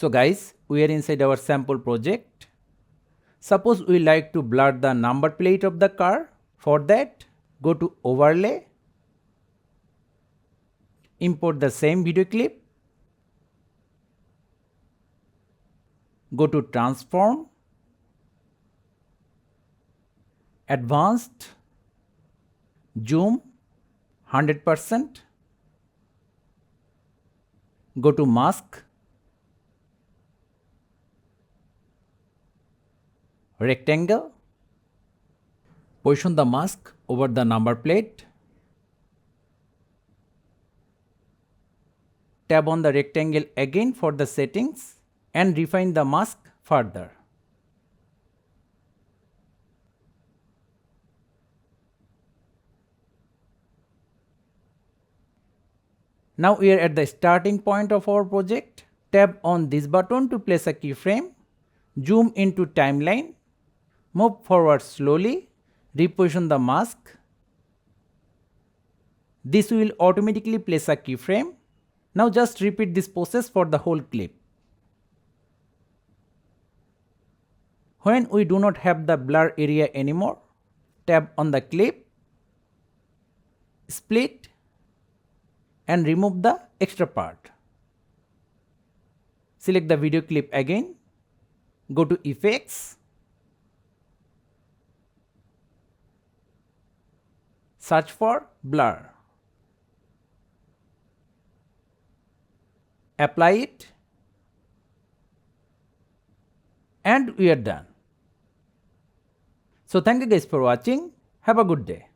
So guys, we are inside our sample project. Suppose we like to blur the number plate of the car. For that, go to overlay, import the same video clip, go to transform, advanced, zoom 100%, go to mask, rectangle, position the mask over the number plate, tap on the rectangle again for the settings and refine the mask further. Now we are at the starting point of our project. Tap on this button to place a keyframe, zoom into timeline, move forward slowly, reposition the mask. This will automatically place a keyframe. Now just repeat this process for the whole clip. When we do not have the blur area anymore, tap on the clip, split and remove the extra part. Select the video clip again, go to Effects, search for blur, apply it, and we are done. So thank you guys for watching. Have a good day.